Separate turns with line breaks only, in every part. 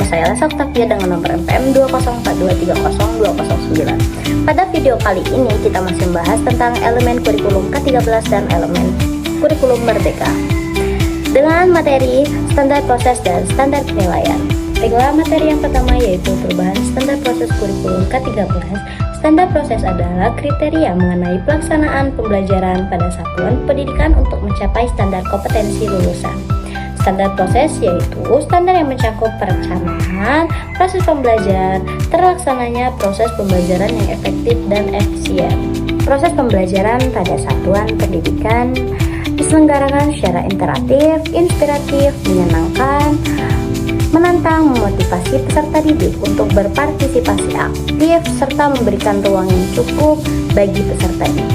Nama saya Lesa Octavia dengan nomor NPM 204230209. Pada video kali ini kita masih membahas tentang elemen kurikulum K13 dan elemen kurikulum Merdeka dengan materi standar proses dan standar penilaian. Baiklah, materi yang pertama yaitu perubahan standar proses kurikulum K13. Standar proses adalah kriteria mengenai pelaksanaan pembelajaran pada satuan pendidikan untuk mencapai standar kompetensi lulusan. Standar proses yaitu standar yang mencakup perencanaan, proses pembelajaran, terlaksananya proses pembelajaran yang efektif dan efisien. Proses pembelajaran pada satuan pendidikan diselenggarakan secara interaktif, inspiratif, menyenangkan, menantang, memotivasi peserta didik untuk berpartisipasi aktif, serta memberikan ruang yang cukup bagi peserta didik.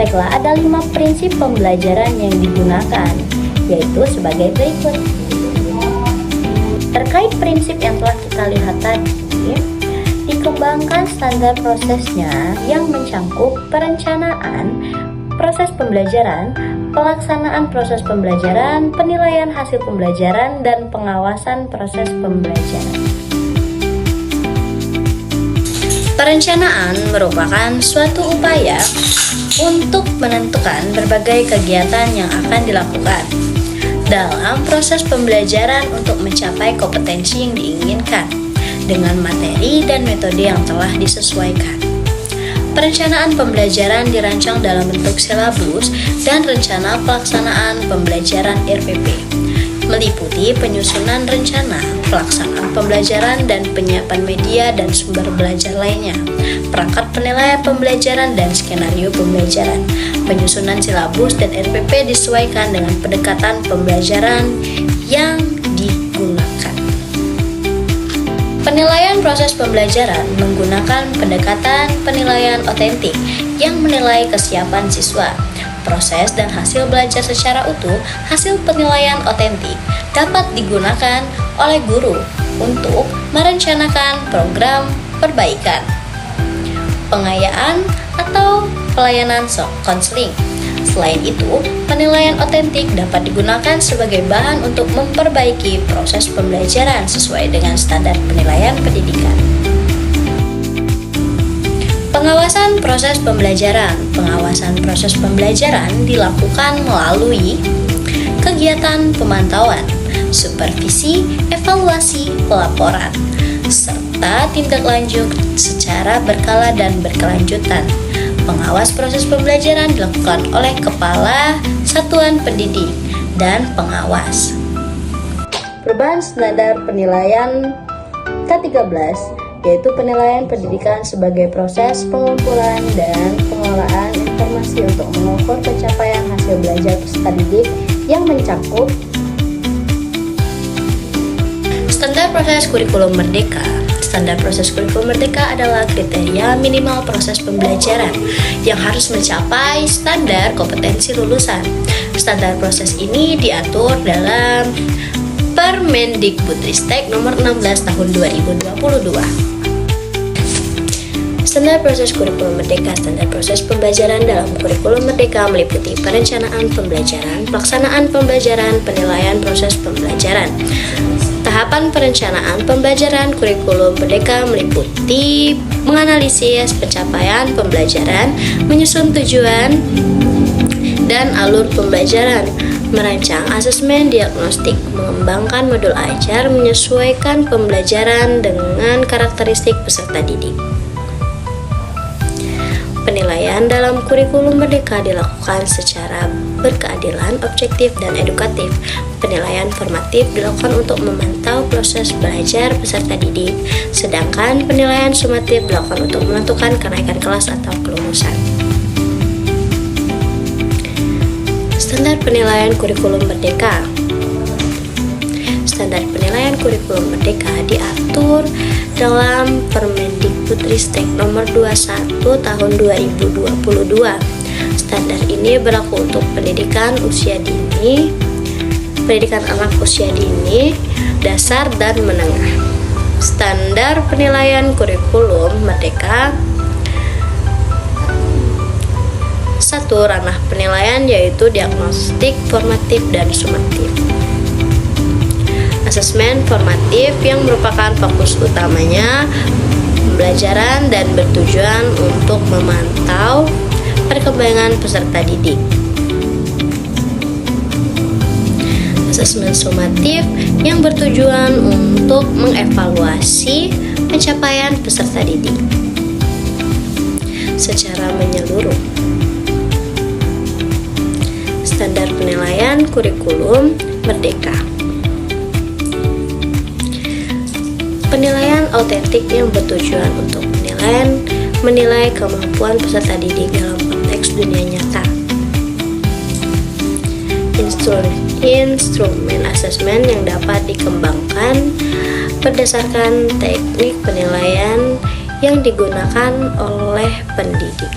Baiklah, ada 5 prinsip pembelajaran yang digunakan, yaitu sebagai berikut. Terkait prinsip yang telah kita lihat tadi, dikembangkan standar prosesnya yang mencakup perencanaan, proses pembelajaran, pelaksanaan proses pembelajaran, penilaian hasil pembelajaran, dan pengawasan proses pembelajaran. Perencanaan merupakan suatu upaya untuk menentukan berbagai kegiatan yang akan dilakukan dalam proses pembelajaran untuk mencapai kompetensi yang diinginkan dengan materi dan metode yang telah disesuaikan. Perencanaan pembelajaran dirancang dalam bentuk silabus dan rencana pelaksanaan pembelajaran RPP, meliputi penyusunan rencana, pelaksanaan pembelajaran dan penyiapan media dan sumber belajar lainnya, perangkat penilaian pembelajaran dan skenario pembelajaran. Penyusunan silabus dan RPP disesuaikan dengan pendekatan pembelajaran yang digunakan. Penilaian proses pembelajaran menggunakan pendekatan penilaian otentik yang menilai kesiapan siswa, proses dan hasil belajar secara utuh. Hasil penilaian otentik dapat digunakan oleh guru untuk merencanakan program perbaikan, pengayaan, atau pelayanan konseling. Selain itu, penilaian otentik dapat digunakan sebagai bahan untuk memperbaiki proses pembelajaran sesuai dengan standar penilaian pendidikan. Pengawasan proses pembelajaran. Pengawasan proses pembelajaran dilakukan melalui kegiatan pemantauan, supervisi, evaluasi, pelaporan, serta tindak lanjut secara berkala dan berkelanjutan. Pengawas proses pembelajaran dilakukan oleh kepala satuan pendidik dan pengawas. Perubahan standar penilaian K13 yaitu penilaian pendidikan sebagai proses pengumpulan dan pengelolaan informasi untuk mengukur pencapaian hasil belajar peserta didik yang mencakup standar proses kurikulum Merdeka. Standar proses kurikulum Merdeka adalah kriteria minimal proses pembelajaran yang harus mencapai standar kompetensi lulusan. Standar proses ini diatur dalam Permendikbudristek nomor 16 tahun 2022. Standar proses kurikulum Merdeka. Standar proses pembelajaran dalam kurikulum Merdeka meliputi perencanaan pembelajaran, pelaksanaan pembelajaran, penilaian proses pembelajaran. Tahapan perencanaan pembelajaran kurikulum Merdeka meliputi menganalisis pencapaian pembelajaran, menyusun tujuan dan alur pembelajaran, merancang asesmen diagnostik, mengembangkan modul ajar, menyesuaikan pembelajaran dengan karakteristik peserta didik. Penilaian dalam kurikulum Merdeka dilakukan secara berkeadilan, objektif, dan edukatif. Penilaian formatif dilakukan untuk memantau proses belajar peserta didik, sedangkan penilaian sumatif dilakukan untuk menentukan kenaikan kelas atau kelulusan. Standar penilaian kurikulum Merdeka. Standar penilaian kurikulum Merdeka diatur dalam Permendikbudristek nomor 21 tahun 2022. Standar ini berlaku untuk pendidikan usia dini, pendidikan anak usia dini, dasar dan menengah. Standar penilaian kurikulum Merdeka. 1. Ranah penilaian yaitu diagnostik, formatif, dan sumatif.
Asesmen formatif yang merupakan fokus utamanya pembelajaran dan bertujuan untuk memantau perkembangan peserta didik. Asesmen sumatif yang bertujuan untuk mengevaluasi pencapaian peserta didik secara menyeluruh. Standar penilaian kurikulum merdeka. Penilaian autentik yang bertujuan untuk menilai kemampuan peserta didik dalam konteks dunia nyata. Instrumen asesmen yang dapat dikembangkan berdasarkan teknik penilaian yang digunakan oleh pendidik.